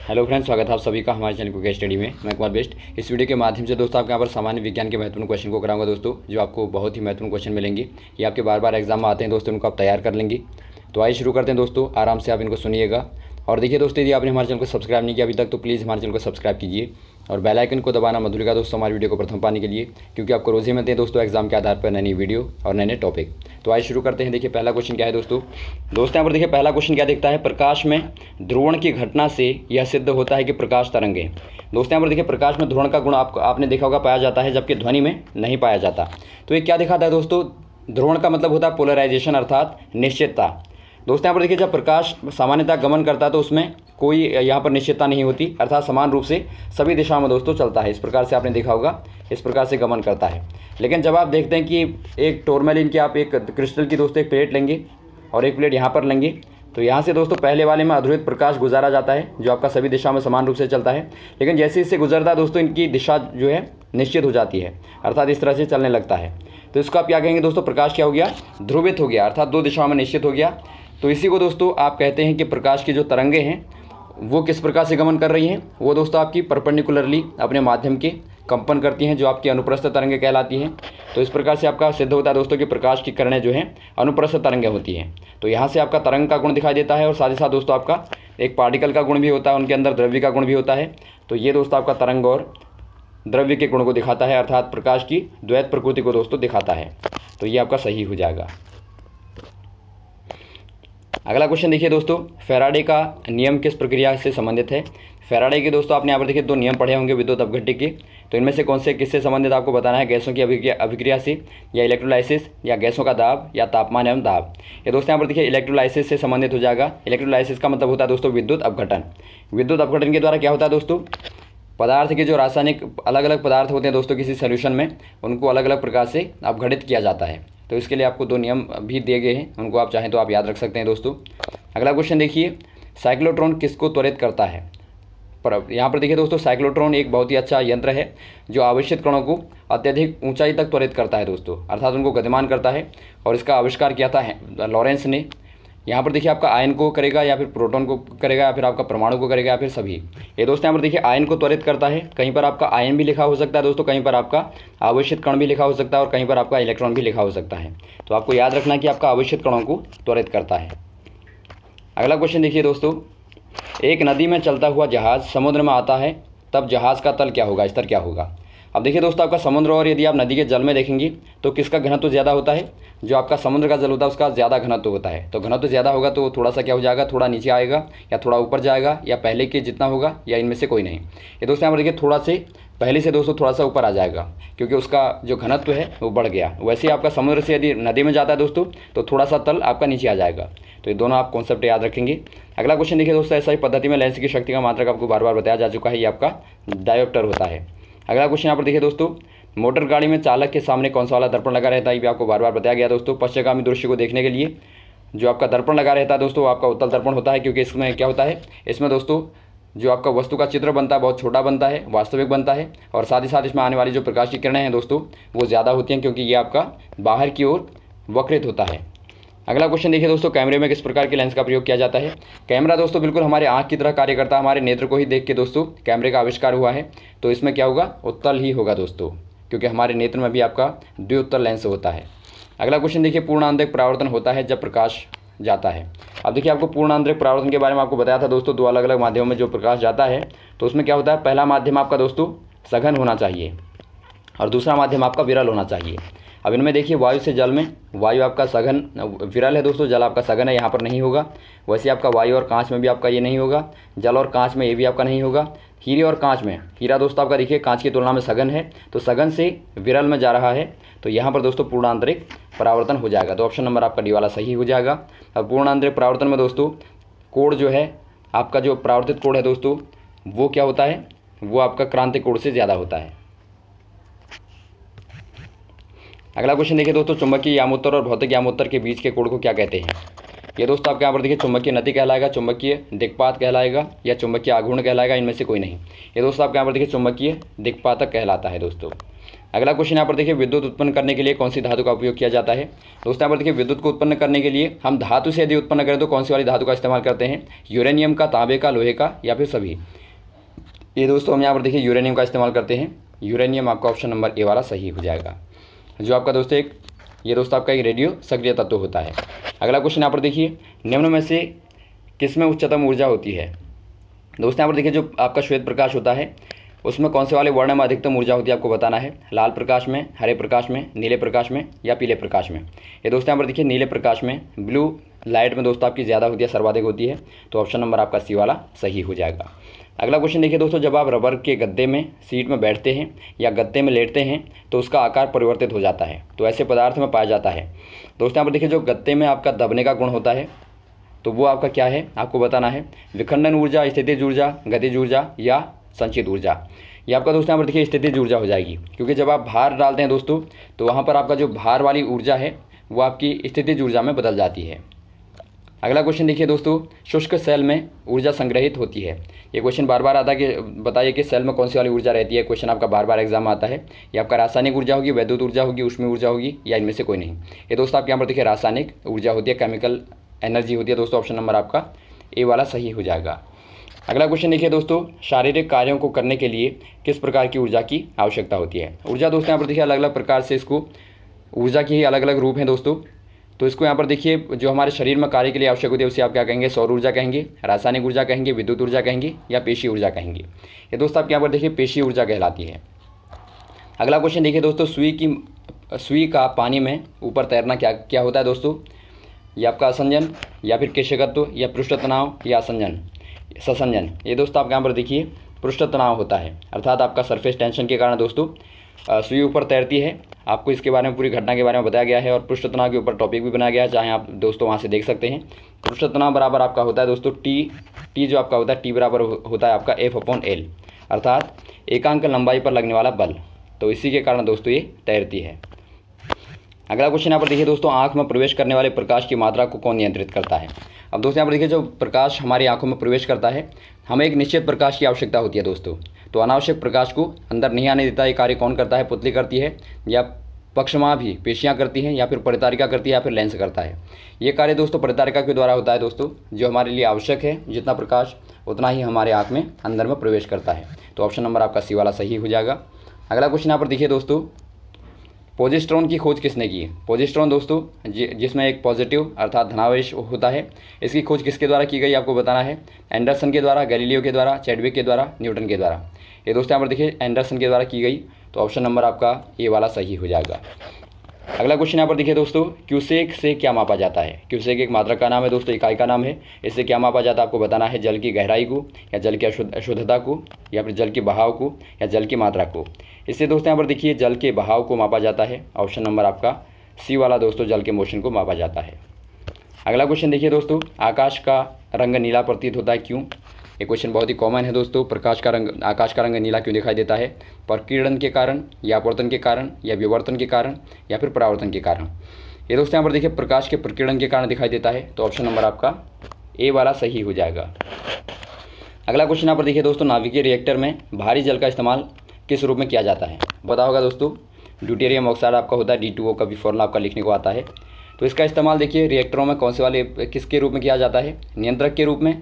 Hello friends, स्वागत है आप सभी का हमारे चैनल क्विक स्टडी में। मैं कुमार बेस्ट। इस वीडियो के माध्यम से दोस्तों आपके यहाँ पर सामान्य विज्ञान के महत्वपूर्ण क्वेश्चन को कराऊंगा दोस्तों, जो आपको बहुत ही महत्वपूर्ण क्वेश्चन मिलेंगे। ये आपके बार बार एग्जाम में आते हैं दोस्तों, उनको आप तैयार कर लेंगे। तो आइए शुरू करते हैं दोस्तों, आराम से आप इनको सुनिएगा। और देखिए दोस्तों, यदि आपने हमारे चैनल को सब्सक्राइब नहीं किया अभी तक तो प्लीज़ हमारे चैनल को सब्सक्राइब कीजिए और बेल आइकन को दबाना मत भूलिएगा दोस्तों, हमारी वीडियो को प्रथम पाने के लिए, क्योंकि आपको रोज़ ही मिलते हैं दोस्तों एग्जाम के आधार पर नई नई वीडियो और नए नए टॉपिक। तो आइए शुरू करते हैं। देखिए पहला क्वेश्चन क्या है दोस्तों। यहाँ पर देखिए पहला क्वेश्चन क्या दिखता है, प्रकाश में ध्रुवण की घटना से यह सिद्ध होता है कि प्रकाश तरंग है। दोस्तों यहाँ पर देखिए प्रकाश में ध्रुवण का गुण आपने देखा होगा पाया जाता है, जबकि ध्वनि में नहीं पाया जाता। तो ये क्या दिखाता है दोस्तों, ध्रुवण का मतलब होता है पोलराइजेशन अर्थात निश्चितता। दोस्तों यहाँ पर देखिए जब प्रकाश सामान्यतः गमन करता है तो उसमें कोई यहाँ पर निश्चितता नहीं होती, अर्थात समान रूप से सभी दिशाओं में दोस्तों चलता है। इस प्रकार से आपने देखा होगा, इस प्रकार से गमन करता है। लेकिन जब आप देखते हैं कि एक टोरमेलिन की आप एक क्रिस्टल की दोस्तों एक प्लेट लेंगे और एक प्लेट यहाँ पर लेंगे, तो यहाँ से दोस्तों पहले वाले में अध्रुवित प्रकाश गुजारा जाता है, जो आपका सभी दिशाओं में समान रूप से चलता है। लेकिन जैसे इससे गुजरता है दोस्तों, इनकी दिशा जो है निश्चित हो जाती है, अर्थात इस तरह से चलने लगता है। तो इसको आप क्या कहेंगे दोस्तों, प्रकाश क्या हो गया, ध्रुवित हो गया, अर्थात दो दिशाओं में निश्चित हो गया। तो इसी को दोस्तों आप कहते हैं कि प्रकाश की जो तरंगे हैं वो किस प्रकार से गमन कर रही हैं, वो दोस्तों आपकी परपेंडिकुलरली अपने माध्यम के कंपन करती हैं, जो आपकी अनुप्रस्थ तरंगें कहलाती हैं। तो इस प्रकार से आपका सिद्ध होता है दोस्तों कि प्रकाश की किरणें जो हैं अनुप्रस्थ तरंगें होती हैं। तो यहाँ से आपका तरंग का गुण दिखाई देता है और साथ ही साथ दोस्तों आपका एक पार्टिकल का गुण भी होता है, उनके अंदर द्रव्य का गुण भी होता है। तो ये दोस्तों आपका तरंग और द्रव्य के गुण को दिखाता है, अर्थात प्रकाश की द्वैत प्रकृति को दोस्तों दिखाता है। तो ये आपका सही हो जाएगा। अगला क्वेश्चन देखिए दोस्तों, फैराडे का नियम किस प्रक्रिया से संबंधित है। फैराडे के दोस्तों आपने यहाँ पर देखिए दो नियम पढ़े होंगे विद्युत अपघट्य के। तो इनमें से कौन से किससे संबंधित आपको बताना है, गैसों की अभिक्रिया से या इलेक्ट्रोलाइसिस या गैसों का दाब या तापमान एवं दाब। ये दोस्तों यहाँ पर देखिए इलेक्ट्रोलाइसिस से संबंधित हो जाएगा। इलेक्ट्रोलाइसिस का मतलब होता है दोस्तों विद्युत अपघटन। विद्युत अपघटन के द्वारा क्या होता है दोस्तों, पदार्थ के जो रासायनिक अलग अलग पदार्थ होते हैं दोस्तों किसी सोल्यूशन में, उनको अलग अलग प्रकार से अपघटित किया जाता है। तो इसके लिए आपको दो नियम भी दिए गए हैं, उनको आप चाहें तो आप याद रख सकते हैं दोस्तों। अगला क्वेश्चन देखिए, साइक्लोट्रॉन किसको त्वरित करता है। पर यहाँ पर देखिए दोस्तों, साइक्लोट्रॉन एक बहुत ही अच्छा यंत्र है जो आवेशित कणों को अत्यधिक ऊंचाई तक त्वरित करता है दोस्तों, अर्थात उनको गतिमान करता है। और इसका आविष्कार किया था लॉरेंस ने। यहाँ पर देखिए आपका आयन को करेगा या फिर प्रोटॉन को करेगा या फिर आपका परमाणु को करेगा या फिर सभी। ये दोस्तों यहाँ पर देखिए आयन को त्वरित करता है। कहीं पर आपका आयन भी लिखा हो सकता है दोस्तों, कहीं पर आपका आवेशित कण भी लिखा हो सकता है और कहीं पर आपका इलेक्ट्रॉन भी लिखा हो सकता है। तो आपको याद रखना कि आपका आवेशित कणों को त्वरित करता है। अगला क्वेश्चन देखिए दोस्तों, एक नदी में चलता हुआ जहाज समुद्र में आता है, तब जहाज का तल क्या होगा, स्तर क्या होगा। अब देखिए दोस्तों, आपका समुद्र और यदि आप नदी के जल में देखेंगे तो किसका घनत्व ज़्यादा होता है, जो आपका समुद्र का जल होता है उसका ज़्यादा घनत्व होता है। तो घनत्व ज़्यादा होगा तो थोड़ा सा क्या हो जाएगा, थोड़ा नीचे आएगा या थोड़ा ऊपर जाएगा या पहले के जितना होगा या इनमें से कोई नहीं। ये दोस्तों यहाँ पर देखिए थोड़ा से पहले से दोस्तों थोड़ा सा ऊपर आ जाएगा, क्योंकि उसका जो घनत्व है वो बढ़ गया। वैसे ही आपका समुद्र से यदि नदी में जाता है दोस्तों तो थोड़ा सा तल आपका नीचे आ जाएगा। तो ये दोनों आप कॉन्सेप्ट याद रखेंगे। अगला क्वेश्चन देखिए दोस्तों, ऐसा ही पद्धति में लेंस की शक्ति का मात्रक आपको बार बार बताया जा चुका है, ये आपका डायोप्टर होता है। अगला क्वेश्चन यहाँ पर देखिए दोस्तों, मोटर गाड़ी में चालक के सामने कौन सा वाला दर्पण लगा रहता है, ये भी आपको बार बार बताया गया दोस्तों। पश्चिमगामी दृश्य को देखने के लिए जो आपका दर्पण लगा रहता है दोस्तों, वो आपका उत्तल दर्पण होता है, क्योंकि इसमें क्या होता है, इसमें दोस्तों जो आपका वस्तु का चित्र बनता है बहुत छोटा बनता है, वास्तविक बनता है। और साथ ही साथ इसमें आने वाली जो प्रकाश की किरणें हैं दोस्तों वो ज़्यादा होती हैं, क्योंकि ये आपका बाहर की ओर वक्रित होता है। अगला क्वेश्चन देखिए दोस्तों, कैमरे में किस प्रकार के लेंस का प्रयोग किया जाता है। कैमरा दोस्तों बिल्कुल हमारे आँख की तरह कार्य करता है, हमारे नेत्र को ही देख के दोस्तों कैमरे का आविष्कार हुआ है। तो इसमें क्या होगा, उत्तल ही होगा दोस्तों, क्योंकि हमारे नेत्र में भी आपका द्विउत्तल लेंस होता है। अगला क्वेश्चन देखिए, पूर्ण आंतरिक परावर्तन होता है जब प्रकाश जाता है। अब देखिए आपको पूर्ण आंतरिक परावर्तन के बारे में आपको बताया था दोस्तों, दो अलग अलग माध्यमों में जो प्रकाश जाता है। तो उसमें क्या होता है, पहला माध्यम आपका दोस्तों सघन होना चाहिए और दूसरा माध्यम आपका विरल होना चाहिए। अब इनमें देखिए वायु से जल में, वायु आपका सघन विरल है दोस्तों, जल आपका सघन है, यहाँ पर नहीं होगा। वैसे आपका वायु और कांच में भी आपका ये नहीं होगा, जल और कांच में ये भी आपका नहीं होगा। हीरे और कांच में, हीरा दोस्तों आपका देखिए कांच की तुलना में सघन है, तो सघन से विरल में जा रहा है, तो यहाँ पर दोस्तों पूर्ण आंतरिक परावर्तन हो जाएगा। तो ऑप्शन नंबर आपका डी वाला सही हो जाएगा। और पूर्ण आंतरिक परावर्तन में दोस्तों कोण जो है आपका, जो परावर्तित कोण है दोस्तों वो क्या होता है, वो आपका क्रांतिक कोण से ज़्यादा होता है। अगला क्वेश्चन देखिए दोस्तों, चुंबकीय यामोत्तर और भौतिक यामोत्तर के बीच के कोण को क्या कहते हैं। ये दोस्तों आपके यहाँ पर देखिए चुंबकीय नति कहलाएगा, चुंबकीय दिक्पात कहलाएगा या चुंबकीय आघूर्ण कहलाएगा, इनमें से कोई नहीं। ये दोस्तों आपके यहाँ पर देखिए चुंबकीय दिक्पातक कहलाता है दोस्तों। अगला क्वेश्चन यहाँ पर देखिए, विद्युत उत्पन्न करने के लिए कौन सी धातु का उपयोग किया जाता है। दोस्तों यहाँ पर देखिए, विद्युत को उत्पन्न करने के लिए हम धातु से यदि उत्पन्न करें तो कौन सी वाली धातु का इस्तेमाल करते हैं, यूरेनियम का, तांबे का, लोहे का या फिर सभी। ये दोस्तों हम यहाँ पर देखिए यूरेनियम का इस्तेमाल करते हैं। यूरेनियम आपका ऑप्शन नंबर ए वाला सही हो जाएगा, जो आपका दोस्तों ये दोस्तों आपका एक रेडियो सक्रिय तत्व होता है। अगला क्वेश्चन यहाँ पर देखिए, निम्न में से किसमें उच्चतम ऊर्जा होती है। दोस्तों यहाँ पर देखिए, जो आपका श्वेत प्रकाश होता है उसमें कौन से वाले वर्ण में अधिकतम ऊर्जा होती है आपको बताना है। लाल प्रकाश में, हरे प्रकाश में, नीले प्रकाश में या पीले प्रकाश में। ये दोस्तों यहाँ पर देखिए नीले प्रकाश में, ब्लू लाइट में दोस्तों आपकी ज़्यादा होती है, सर्वाधिक होती है। तो ऑप्शन नंबर आपका सी वाला सही हो जाएगा। अगला क्वेश्चन देखिए दोस्तों, जब आप रबर के गद्दे में सीट में बैठते हैं या गद्दे में लेटते हैं तो उसका आकार परिवर्तित हो जाता है, तो ऐसे पदार्थ में पाया जाता है। दोस्तों यहाँ पर देखिए, जो गद्दे में आपका दबने का गुण होता है तो वो आपका क्या है आपको बताना है। विखंडन ऊर्जा, स्थितिज ऊर्जा, गतिज ऊर्जा या संचित ऊर्जा। ये आपका दोस्तों यहाँ पर देखिए स्थितिज ऊर्जा हो जाएगी, क्योंकि जब आप भार डालते हैं दोस्तों तो वहाँ पर आपका जो भार वाली ऊर्जा है वो आपकी स्थितिज ऊर्जा में बदल जाती है। अगला क्वेश्चन देखिए दोस्तों, शुष्क सेल में ऊर्जा संग्रहित होती है। ये क्वेश्चन बार बार आता है कि बताइए कि सेल में कौन सी वाली ऊर्जा रहती है। क्वेश्चन आपका बार बार एग्जाम आता है। ये आपका रासायनिक ऊर्जा होगी, वैद्युत ऊर्जा होगी, ऊष्मीय ऊर्जा होगी या इनमें से कोई नहीं। ये दोस्तों आपके यहाँ पर देखिए रासायनिक ऊर्जा होती है, केमिकल एनर्जी होती है। दोस्तों ऑप्शन नंबर आपका ए वाला सही हो जाएगा। अगला क्वेश्चन देखिए दोस्तों, शारीरिक कार्यों को करने के लिए किस प्रकार की ऊर्जा की आवश्यकता होती है। ऊर्जा दोस्तों यहाँ पर देखिए अलग अलग प्रकार से, इसको ऊर्जा की ही अलग अलग रूप हैं दोस्तों। तो इसको यहाँ पर देखिए जो हमारे शरीर में कार्य के लिए आवश्यक होती है उसे आप क्या कहेंगे, सौर ऊर्जा कहेंगे, रासायनिक ऊर्जा कहेंगे, विद्युत ऊर्जा कहेंगे या पेशीय ऊर्जा कहेंगे। ये दोस्तों आपके यहाँ पर देखिए पेशीय ऊर्जा कहलाती है। अगला क्वेश्चन देखिए दोस्तों, सुई का पानी में ऊपर तैरना क्या होता है दोस्तों। ये आपका असंजन या फिर केशकत्व या पृष्ठ तनाव या ससंजन। ये दोस्तों आपके यहाँ पर देखिए पृष्ठ तनाव होता है, अर्थात आपका सरफेस टेंशन के कारण दोस्तों सुई ऊपर तैरती है। आपको इसके बारे में पूरी घटना के बारे में बताया गया है और पृष्ठ तनाव के ऊपर टॉपिक भी बनाया गया है, चाहे आप दोस्तों वहाँ से देख सकते हैं। पृष्ठ तनाव बराबर आपका होता है दोस्तों टी जो आपका होता है टी बराबर होता है आपका F/L, अर्थात एकांक लंबाई पर लगने वाला बल। तो इसी के कारण दोस्तों ये तैरती है। अगला क्वेश्चन यहाँ पर देखिए दोस्तों, आँख में प्रवेश करने वाले प्रकाश की मात्रा को कौन नियंत्रित करता है। अब दोस्तों यहाँ पर देखिए, जो प्रकाश हमारी आंखों में प्रवेश करता है हमें एक निश्चित प्रकाश की आवश्यकता होती है दोस्तों। तो अनावश्यक प्रकाश को अंदर नहीं आने देता। ये कार्य कौन करता है, पुतली करती है या पक्षमा भी पेशियाँ करती हैं या फिर परितारिका करती है या फिर लेंस करता है। ये कार्य दोस्तों परितारिका के द्वारा होता है दोस्तों, जो हमारे लिए आवश्यक है। जितना प्रकाश उतना ही हमारे आँख में अंदर में प्रवेश करता है। तो ऑप्शन नंबर आपका सी वाला सही हो जाएगा। अगला क्वेश्चन यहाँ पर देखिए दोस्तों, पोजिस्ट्रॉन की खोज किसने की है। पोजिस्ट्रॉन दोस्तों जिसमें एक पॉजिटिव अर्थात धनावेश होता है, इसकी खोज किसके द्वारा की गई आपको बताना है। एंडरसन के द्वारा, गैलीलियो के द्वारा, चैडविक के द्वारा, न्यूटन के द्वारा। ये दोस्तों यहाँ पर देखिए एंडरसन के द्वारा की गई। तो ऑप्शन नंबर आपका ए वाला सही हो जाएगा। अगला क्वेश्चन यहाँ पर देखिए दोस्तों, क्यूसेक से क्या मापा जाता है। क्यूसेक एक मात्रक का नाम है दोस्तों, इकाई का नाम है। इससे क्या मापा जाता है आपको बताना है। जल की गहराई को या जल की अशुद्धता को या फिर जल के बहाव को या जल की मात्रा को। इससे दोस्तों यहाँ पर देखिए जल के बहाव को मापा जाता है। ऑप्शन नंबर आपका सी वाला दोस्तों जल के मोशन को मापा जाता है। अगला क्वेश्चन देखिए दोस्तों, आकाश का रंग नीला प्रतीत होता है क्यों। ये क्वेश्चन बहुत ही कॉमन है दोस्तों। आकाश का रंग नीला क्यों दिखाई देता है। प्रकीर्णन के कारण या अपवर्तन के कारण या विवर्तन के कारण या फिर परावर्तन के कारण। ये दोस्तों यहाँ पर देखिए प्रकाश के प्रकीर्णन के कारण दिखाई देता है। तो ऑप्शन नंबर आपका ए वाला सही हो जाएगा। अगला क्वेश्चन यहाँ पर देखिए दोस्तों, नाभिकीय रिएक्टर में भारी जल का इस्तेमाल किस रूप में किया जाता है। पता होगा दोस्तों, ड्यूटेरियम ऑक्साइड आपका होता है, D2O का भी फॉर्मूला आपका लिखने को आता है। तो इसका इस्तेमाल देखिए रिएक्टरों में कौन से वाले किसके रूप में किया जाता है। नियंत्रक के रूप में,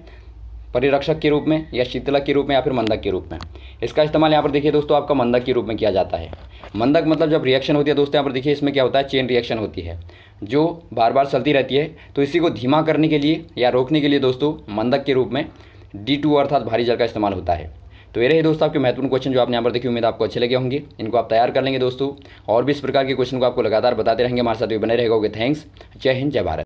परिरक्षक के रूप में या शीतलक के रूप में या फिर मंदक के रूप में। इसका इस्तेमाल यहाँ पर देखिए दोस्तों आपका मंदक के रूप में किया जाता है। मंदक मतलब जब रिएक्शन होती है दोस्तों, यहाँ पर देखिए इसमें क्या होता है, चेन रिएक्शन होती है जो बार बार चलती रहती है। तो इसी को धीमा करने के लिए या रोकने के लिए दोस्तों मंदक के रूप में D2O अर्थात भारी जल का इस्तेमाल होता है। तो ये रहे दोस्तों आपके महत्वपूर्ण क्वेश्चन जो आपने यहाँ पर देखी। उम्मीद आपको अच्छे लगे होंगे। इनको आप तैयार कर लेंगे दोस्तों, और भी इस प्रकार के क्वेश्चन को आपको लगातार बताते रहेंगे। हमारे साथ भी बने रहेगा। थैंक्स। जय हिंद, जय भारत।